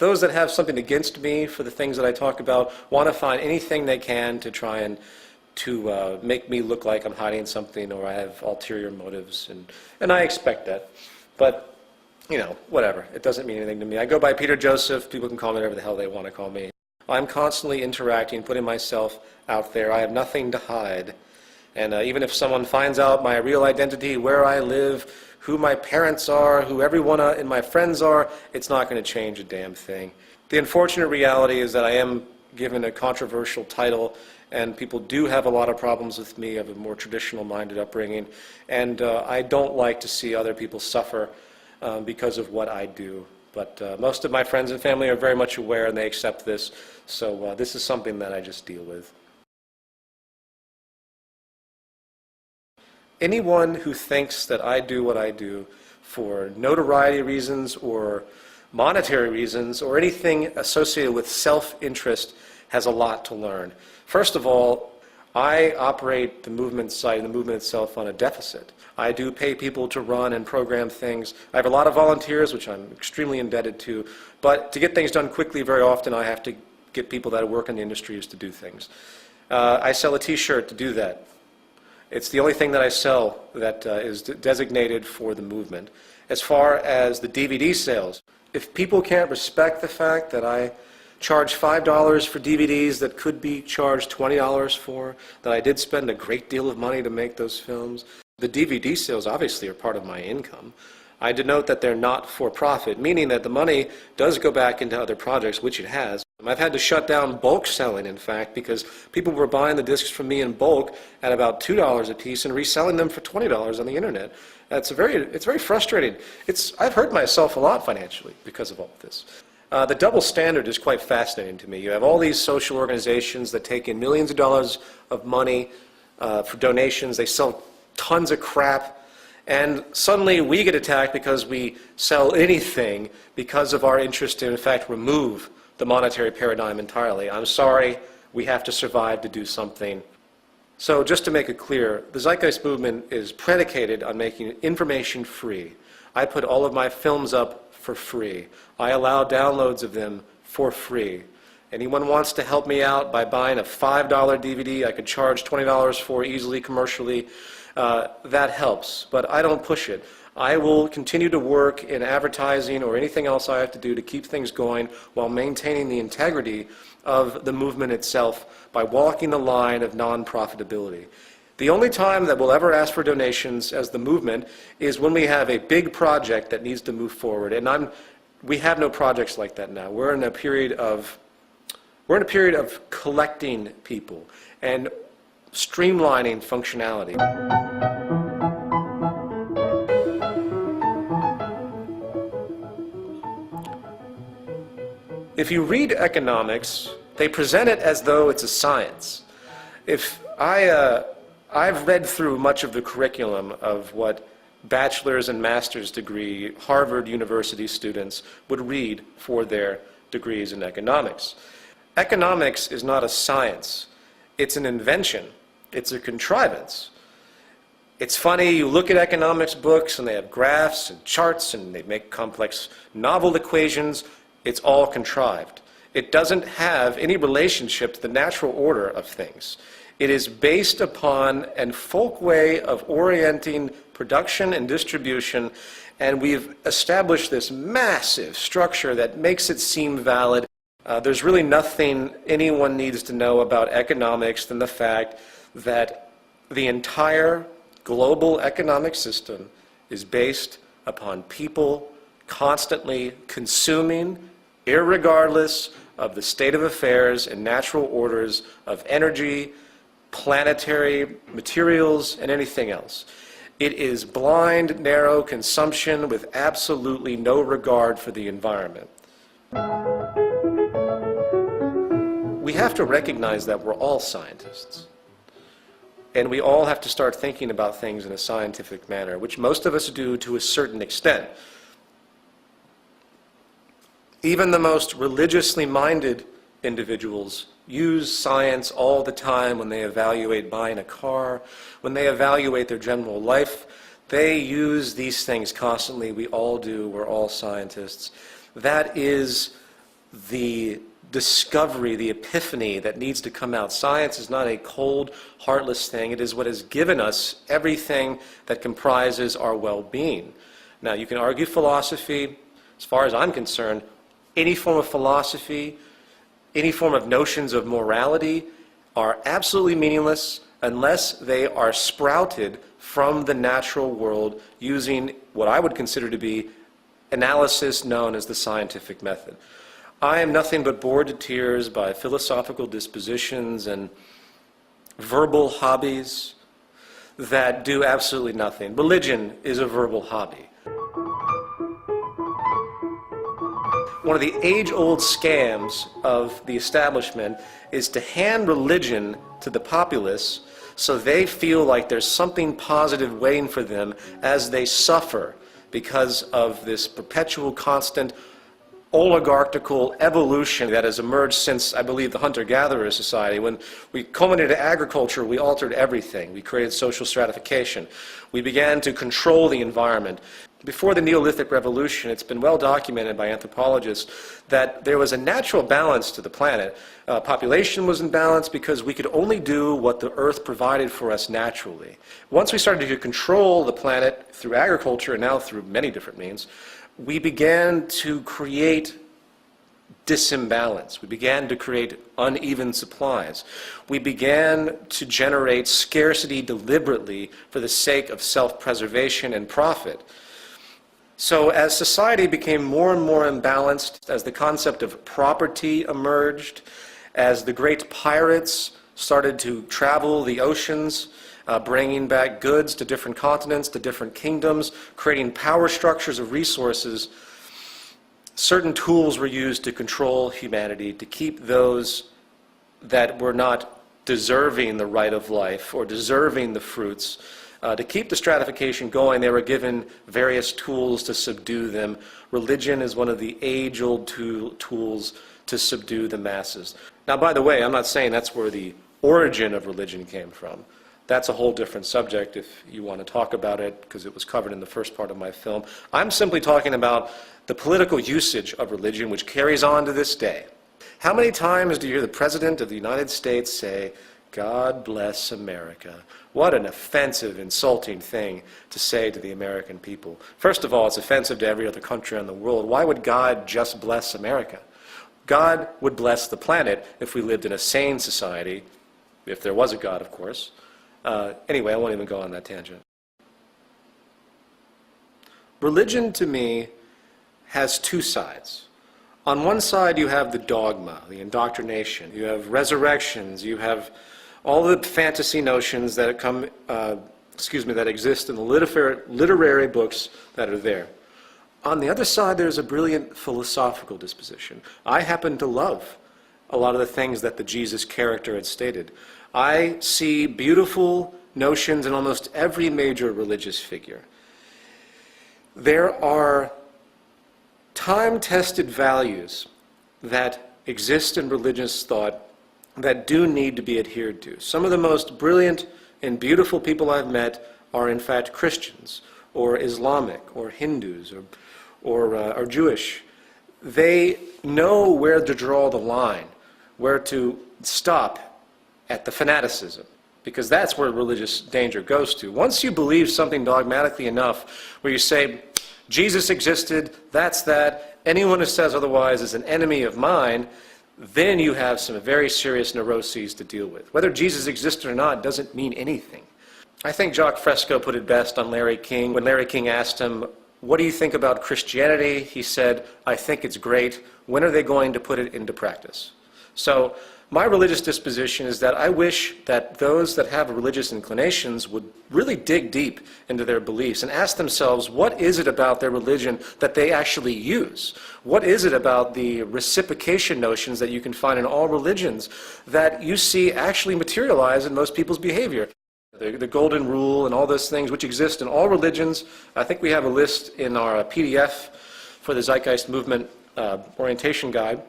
those that have something against me for the things that I talk about want to find anything they can to try and to make me look like I'm hiding something or I have ulterior motives, and I expect that. But, you know, whatever. It doesn't mean anything to me. I go by Peter Joseph. People can call me whatever the hell they want to call me. I'm constantly interacting, putting myself out there. I have nothing to hide. And even if someone finds out my real identity, where I live, who my parents are, who everyone in my friends are, it's not going to change a damn thing. The unfortunate reality is that I am given a controversial title, and people do have a lot of problems with me. I have a more traditional-minded upbringing, and I don't like to see other people suffer because of what I do. But most of my friends and family are very much aware, and they accept this, so this is something that I just deal with. Anyone who thinks that I do what I do for notoriety reasons or monetary reasons or anything associated with self-interest has a lot to learn. First of all, I operate the movement site and the movement itself on a deficit. I do pay people to run and program things. I have a lot of volunteers, which I'm extremely indebted to, but to get things done quickly, very often I have to get people that work in the industries to do things. I sell a t-shirt to do that. It's the only thing that I sell that is designated for the movement. As far as the DVD sales, if people can't respect the fact that I charge $5 for DVDs that could be charged $20 for, that I did spend a great deal of money to make those films, the DVD sales obviously are part of my income. I denote that they're not for profit, meaning that the money does go back into other projects, which it has. I've had to shut down bulk selling, in fact, because people were buying the discs from me in bulk at about $2 a piece and reselling them for $20 on the internet. It's very frustrating. I've hurt myself a lot financially because of all of this. The double standard is quite fascinating to me. You have all these social organizations that take in millions of dollars of money for donations. They sell tons of crap. And suddenly we get attacked because we sell anything because of our interest to, in fact, remove the monetary paradigm entirely. I'm sorry, we have to survive to do something. So just to make it clear, the Zeitgeist Movement is predicated on making information free. I put all of my films up for free. I allow downloads of them for free. Anyone wants to help me out by buying a $5 DVD I could charge $20 for easily commercially, that helps, but I don't push it. I will continue to work in advertising or anything else I have to do to keep things going while maintaining the integrity of the movement itself by walking the line of non-profitability. The only time that we'll ever ask for donations as the movement is when we have a big project that needs to move forward, and we have no projects like that now. We're in a period of collecting people and streamlining functionality. If you read economics, they present it as though it's a science. I've read through much of the curriculum of what bachelor's and master's degree Harvard University students would read for their degrees in economics. Economics is not a science. It's an invention. It's a contrivance. It's funny, you look at economics books and they have graphs and charts and they make complex novel equations. It's all contrived. It doesn't have any relationship to the natural order of things. It is based upon a folk way of orienting production and distribution, and we've established this massive structure that makes it seem valid. There's really nothing anyone needs to know about economics than the fact that the entire global economic system is based upon people constantly consuming, irregardless of the state of affairs and natural orders of energy, planetary materials, and anything else. It is blind, narrow consumption with absolutely no regard for the environment. We have to recognize that we're all scientists. And we all have to start thinking about things in a scientific manner, which most of us do to a certain extent. Even the most religiously minded individuals use science all the time when they evaluate buying a car, when they evaluate their general life. They use these things constantly. We all do. We're all scientists. That is the discovery, the epiphany that needs to come out. Science is not a cold, heartless thing. It is what has given us everything that comprises our well-being. Now, you can argue philosophy. As far as I'm concerned, any form of philosophy, any form of notions of morality are absolutely meaningless unless they are sprouted from the natural world using what I would consider to be analysis known as the scientific method. I am nothing but bored to tears by philosophical dispositions and verbal hobbies that do absolutely nothing. Religion is a verbal hobby. One of the age-old scams of the establishment is to hand religion to the populace so they feel like there's something positive waiting for them as they suffer because of this perpetual, constant, oligarchical evolution that has emerged since, I believe, the hunter-gatherer society. When we culminated agriculture, we altered everything. We created social stratification. We began to control the environment. Before the Neolithic Revolution, it's been well documented by anthropologists that there was a natural balance to the planet. Population was in balance because we could only do what the earth provided for us naturally. Once we started to control the planet through agriculture, and now through many different means, we began to create disimbalance. We began to create uneven supplies. We began to generate scarcity deliberately for the sake of self-preservation and profit. So as society became more and more imbalanced, as the concept of property emerged, as the great pirates started to travel the oceans, bringing back goods to different continents, to different kingdoms, creating power structures of resources, certain tools were used to control humanity, to keep those that were not deserving the right of life or deserving the fruits. To keep the stratification going, they were given various tools to subdue them. Religion is one of the age-old tools to subdue the masses. Now, by the way, I'm not saying that's where the origin of religion came from. That's a whole different subject if you want to talk about it, because it was covered in the first part of my film. I'm simply talking about the political usage of religion, which carries on to this day. How many times do you hear the President of the United States say, "God bless America"? What an offensive, insulting thing to say to the American people. First of all, it's offensive to every other country in the world. Why would God just bless America? God would bless the planet if we lived in a sane society, if there was a God, of course. Anyway, I won't even go on that tangent. Religion, to me, has two sides. On one side, you have the dogma, the indoctrination. You have resurrections. You have all the fantasy notions that that exist in the literary books that are there. On the other side, there's a brilliant philosophical disposition. I happen to love a lot of the things that the Jesus character had stated. I see beautiful notions in almost every major religious figure. There are time-tested values that exist in religious thought that do need to be adhered to. Some of the most brilliant and beautiful people I've met are in fact Christians, or Islamic, or Hindus, or Jewish. They know where to draw the line, where to stop at the fanaticism, because that's where religious danger goes to. Once you believe something dogmatically enough, where you say, Jesus existed, that's that, anyone who says otherwise is an enemy of mine, then you have some very serious neuroses to deal with. Whether Jesus existed or not doesn't mean anything. I think Jacques Fresco put it best on Larry King. When Larry King asked him, "What do you think about Christianity?" he said, "I think it's great. When are they going to put it into practice?" So my religious disposition is that I wish that those that have religious inclinations would really dig deep into their beliefs and ask themselves, what is it about their religion that they actually use? What is it about the reciprocation notions that you can find in all religions that you see actually materialize in most people's behavior? The golden rule and all those things which exist in all religions. I think we have a list in our PDF for the Zeitgeist Movement orientation guide.